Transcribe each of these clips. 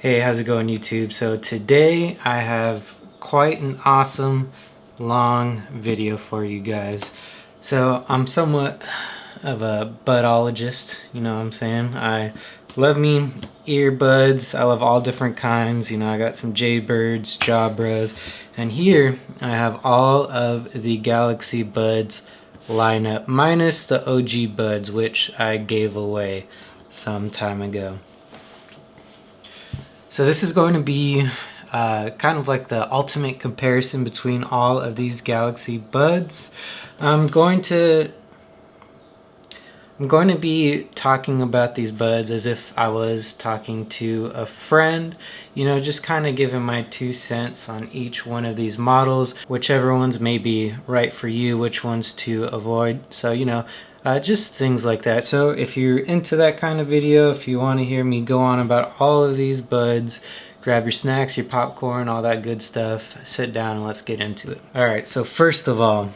Hey, how's it going, YouTube? So today I have quite an awesome long video for you guys. So I'm somewhat of a budologist, you know what I'm saying? I love me earbuds. I love all different kinds. You know, I got some Jaybirds, Jabras, and here I have all of the Galaxy Buds lineup, minus the OG Buds, which I gave away some time ago. So this is going to be kind of like the ultimate comparison between all of these Galaxy Buds. I'm going to be talking about these buds as if I was talking to a friend, you know, just kind of giving my 2 cents on each one of these models, whichever ones may be right for you, which ones to avoid. So, you know, just things like that. So if you're into that kind of video, if you want to hear me go on about all of these buds, grab your snacks, your popcorn, all that good stuff, sit down and let's get into it. All right, so first of all,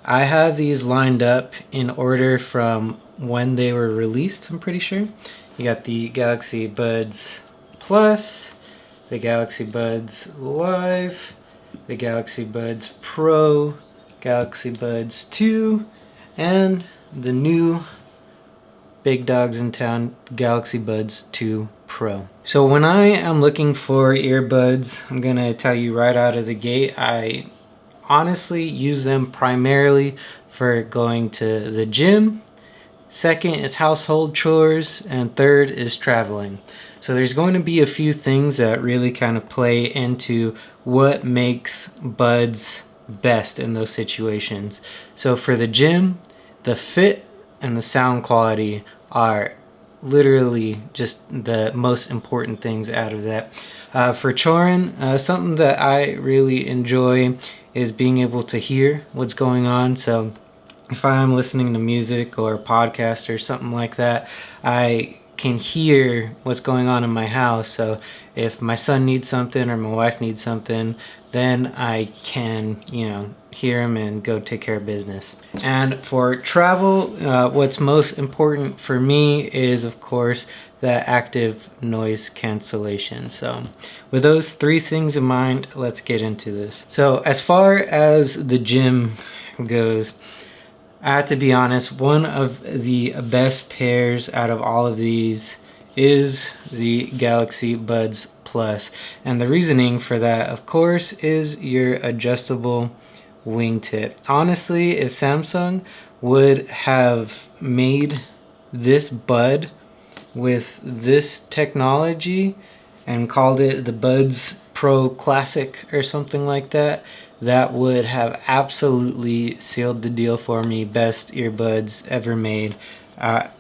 I have these lined up in order from when they were released, I'm pretty sure. You got the Galaxy Buds Plus, the Galaxy Buds Live, the Galaxy Buds Pro, Galaxy Buds 2, and the new big dogs in town, Galaxy Buds 2 Pro. So when I am looking for earbuds, I'm gonna tell you right out of the gate, I honestly use them primarily for going to the gym. Second is household chores, and third is traveling. So there's going to be a few things that really kind of play into what makes buds best in those situations. So for the gym, the fit and the sound quality are literally just the most important things out of that. For chorin, something that I really enjoy is being able to hear what's going on. So if I'm listening to music or a podcast or something like that, I can hear what's going on in my house. So if my son needs something or my wife needs something, then I can, you know, hear him and go take care of business. And for travel, what's most important for me is, of course, the active noise cancellation. So with those 3 things in mind, let's get into this. So as far as the gym goes, I have to be honest, one of the best pairs out of all of these is the Galaxy Buds Plus. And the reasoning for that, of course, is your adjustable wingtip. Honestly, if Samsung would have made this bud with this technology and called it the Buds Pro Classic or something like that, that would have absolutely sealed the deal for me. Best earbuds ever made. I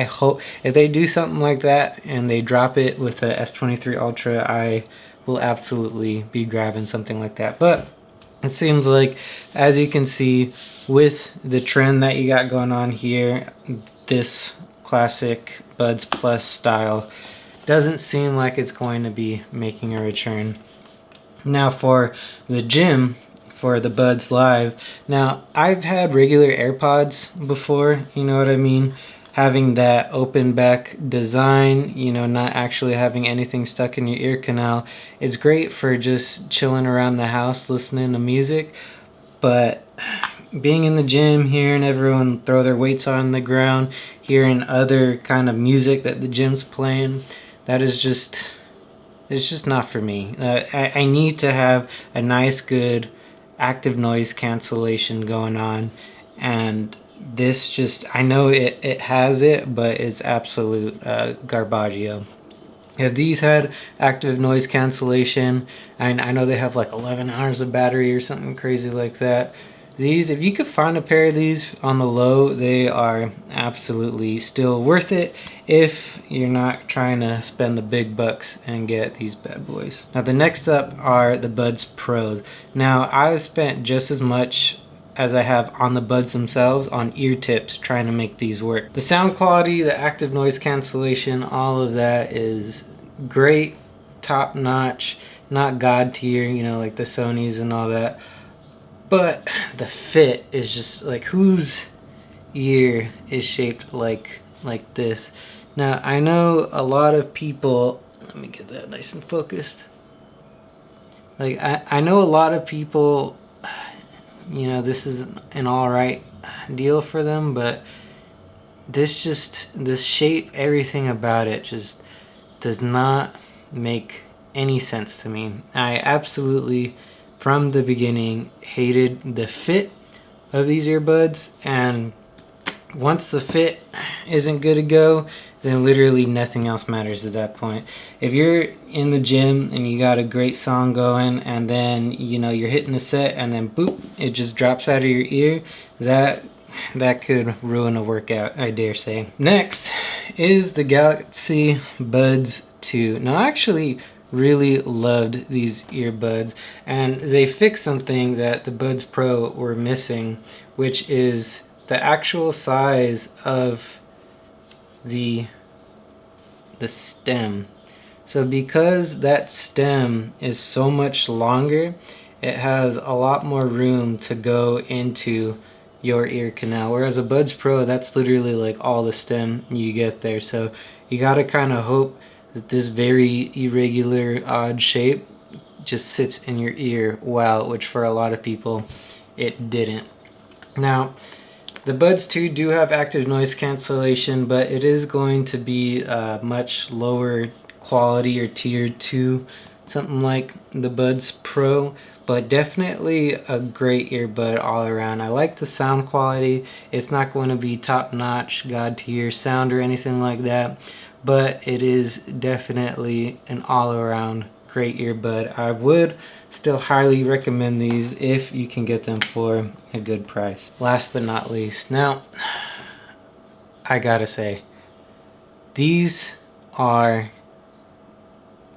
hope if they do something like that and they drop it with the S23 Ultra, I will absolutely be grabbing something like that. But it seems like, as you can see, with the trend that you got going on here, this classic Buds Plus style doesn't seem like it's going to be making a return. Now for the gym, for the Buds Live, now I've had regular AirPods before, you know what I mean? Having that open back design, you know, not actually having anything stuck in your ear canal, it's great for just chilling around the house listening to music. But being in the gym, hearing everyone throw their weights on the ground, hearing other kind of music that the gym's playing, that is just, it's just not for me. I need to have a nice, good, active noise cancellation going on, and this just, I know it has it, but it's absolute garbaggio. If these had active noise cancellation, and I know they have like 11 hours of battery or something crazy like that, these, if you could find a pair of these on the low, they are absolutely still worth it if you're not trying to spend the big bucks and get these bad boys. Now the next up are the Buds Pros. Now I've spent just as much as I have on the buds themselves on ear tips trying to make these work. The sound quality, the active noise cancellation, all of that is great, top notch, not god tier, you know, like the Sonys and all that. But the fit is just like, whose ear is shaped like this? Now, I know a lot of people, let me get that nice and focused. Like, I know a lot of people, you know, this is an alright deal for them, but this shape, everything about it just does not make any sense to me. I absolutely, from the beginning, hated the fit of these earbuds, and once the fit isn't good to go, then literally nothing else matters at that point. If you're in the gym and you got a great song going, and then, you know, you're hitting the set and then boop, it just drops out of your ear, that could ruin a workout, I dare say. Next is the Galaxy Buds 2. Now, I actually really loved these earbuds, and they fixed something that the Buds Pro were missing, which is the actual size of the stem. So because that stem is so much longer, it has a lot more room to go into your ear canal, whereas a Buds Pro, that's literally like all the stem you get there. So you gotta kind of hope that this very irregular, odd shape just sits in your ear well, which for a lot of people it didn't. Now, the Buds 2 do have active noise cancellation, but it is going to be much lower quality or tier 2, something like the Buds Pro, but definitely a great earbud all around. I like the sound quality. It's not going to be top-notch, god tier sound or anything like that, but it is definitely an all-around great earbud. I would still highly recommend these if you can get them for a good price. Last but not least, now I gotta say, these are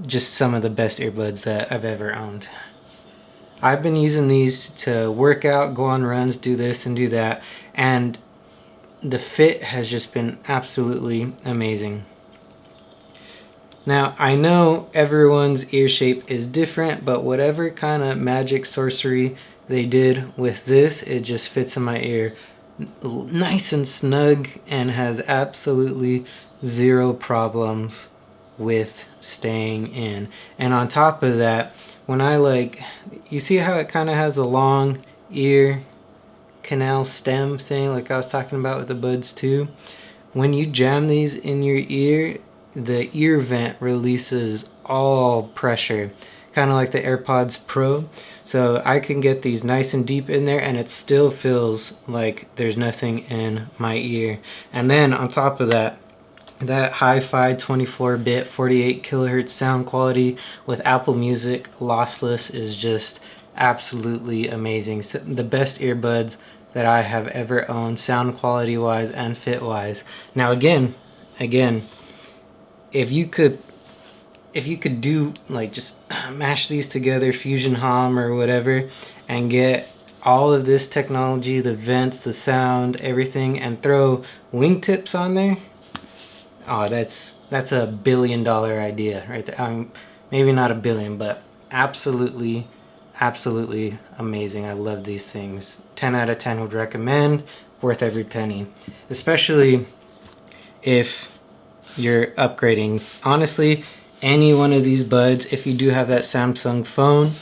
just some of the best earbuds that I've ever owned. I've been using these to work out, go on runs, do this and do that, and the fit has just been absolutely amazing. Now, I know everyone's ear shape is different, but whatever kind of magic sorcery they did with this, it just fits in my ear nice and snug and has absolutely zero problems with staying in. And on top of that, when I you see how it kind of has a long ear canal stem thing like I was talking about with the Buds 2? When you jam these in your ear, the ear vent releases all pressure, kind of like the AirPods Pro. So I can get these nice and deep in there and it still feels like there's nothing in my ear. And then on top of that, that hi-fi 24-bit 48 kilohertz sound quality with Apple Music lossless is just absolutely amazing. So the best earbuds that I have ever owned, sound quality wise and fit wise. Now again, if you could do like just mash these together, Fusion Hum or whatever, and get all of this technology, the vents, the sound, everything, and throw wingtips on there, oh, that's a $1 billion idea right there. Maybe not a billion, but absolutely amazing. I love these things. 10 out of 10 would recommend, worth every penny, especially if you're upgrading. Honestly, any one of these buds, if you do have that Samsung phone,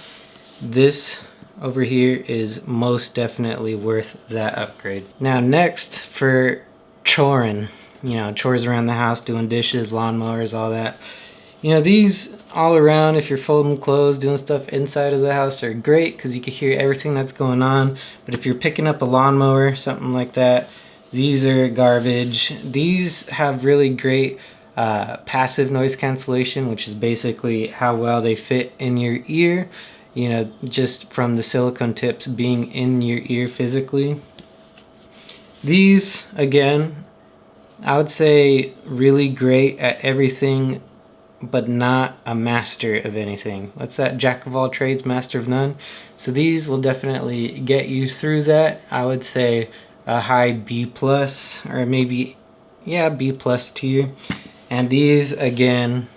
this over here is most definitely worth that upgrade. Now next, for choring, you know, chores around the house, doing dishes, lawnmowers, all that. You know, these all around, if you're folding clothes, doing stuff inside of the house, are great because you can hear everything that's going on. But if you're picking up a lawnmower, something like that, these are garbage. These have really great passive noise cancellation, which is basically how well they fit in your ear, you know, just from the silicone tips being in your ear physically. These, again, I would say really great at everything, but not a master of anything. What's that? Jack of all trades, master of none. So these will definitely get you through that. I would say a high B plus, or maybe, yeah, B plus tier. And these, again,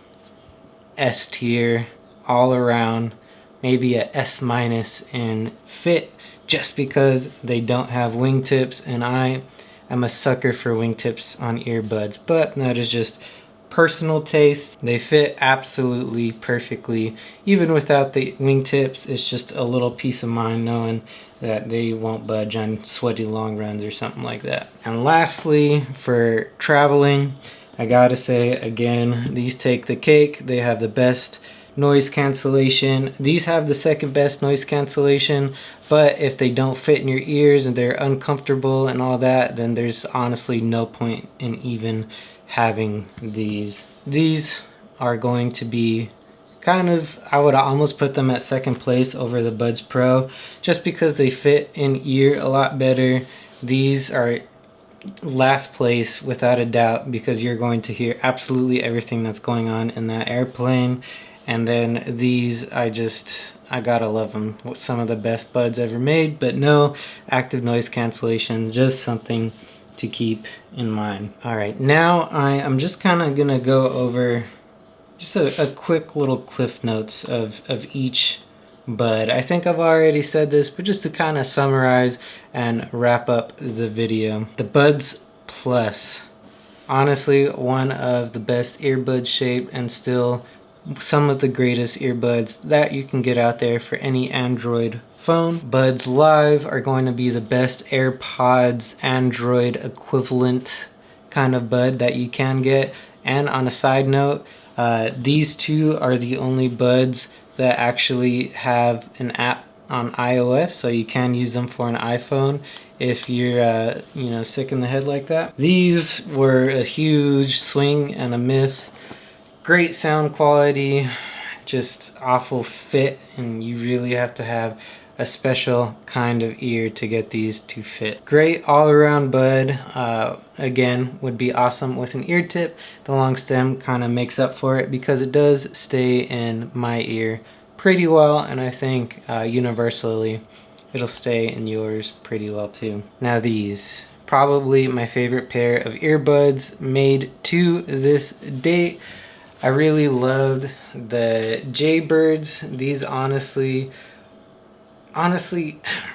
S tier all around, maybe a S minus in fit, just because they don't have wingtips, and I am a sucker for wingtips on earbuds, but that is just personal taste, they fit absolutely perfectly. Even without the wingtips, it's just a little peace of mind knowing that they won't budge on sweaty long runs or something like that. And lastly, for traveling, I gotta say again, these take the cake. They have the best noise cancellation. These have the second best noise cancellation, but if they don't fit in your ears and they're uncomfortable and all that, then there's honestly no point in even having these. These are going to be kind of, I would almost put them at second place over the Buds Pro, just because they fit in ear a lot better. These are last place without a doubt, because you're going to hear absolutely everything that's going on in that airplane. And then these, I gotta love them. Some of the best buds ever made, but no active noise cancellation, just something to keep in mind. All right, now I am just kind of gonna go over just a quick little cliff notes of each bud. I think I've already said this, but just to kind of summarize and wrap up the video. The Buds Plus, honestly one of the best earbud shape and still some of the greatest earbuds that you can get out there for any Android phone. Buds Live are going to be the best AirPods Android equivalent kind of bud that you can get. And on a side note, these two are the only buds that actually have an app on iOS, so you can use them for an iPhone if you're you know, sick in the head like that. These were a huge swing and a miss. Great sound quality, just awful fit, and you really have to have a special kind of ear to get these to fit. Great all-around bud. Again, would be awesome with an ear tip. The long stem kind of makes up for it because it does stay in my ear pretty well, and I think universally it'll stay in yours pretty well too. Now these, probably my favorite pair of earbuds made to this date. I really loved the Jaybirds. These honestly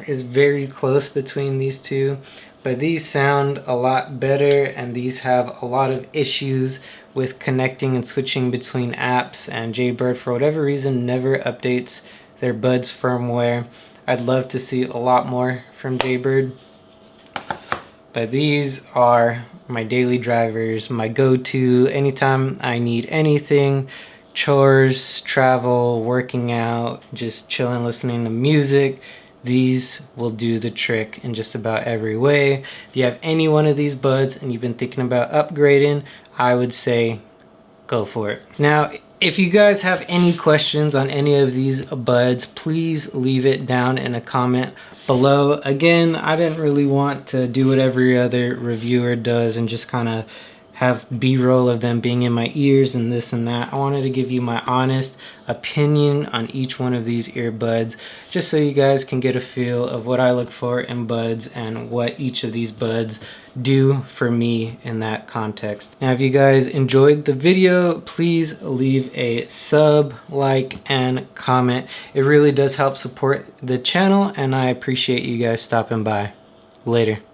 is very close between these two, but these sound a lot better, and these have a lot of issues with connecting and switching between apps, and Jaybird for whatever reason never updates their Buds firmware. I'd love to see a lot more from Jaybird, but these are my daily drivers, my go-to anytime I need anything. Chores, travel, working out, just chilling, listening to music. These will do the trick in just about every way. If you have any one of these buds and you've been thinking about upgrading, I would say go for it. Now, if you guys have any questions on any of these buds, please leave it down in a comment below. Again, I didn't really want to do what every other reviewer does and just kind of have b-roll of them being in my ears and this and that. I wanted to give you my honest opinion on each one of these earbuds, just so you guys can get a feel of what I look for in buds and what each of these buds do for me in that context. Now, if you guys enjoyed the video, please leave a sub, like, and comment. It really does help support the channel, and I appreciate you guys stopping by. Later.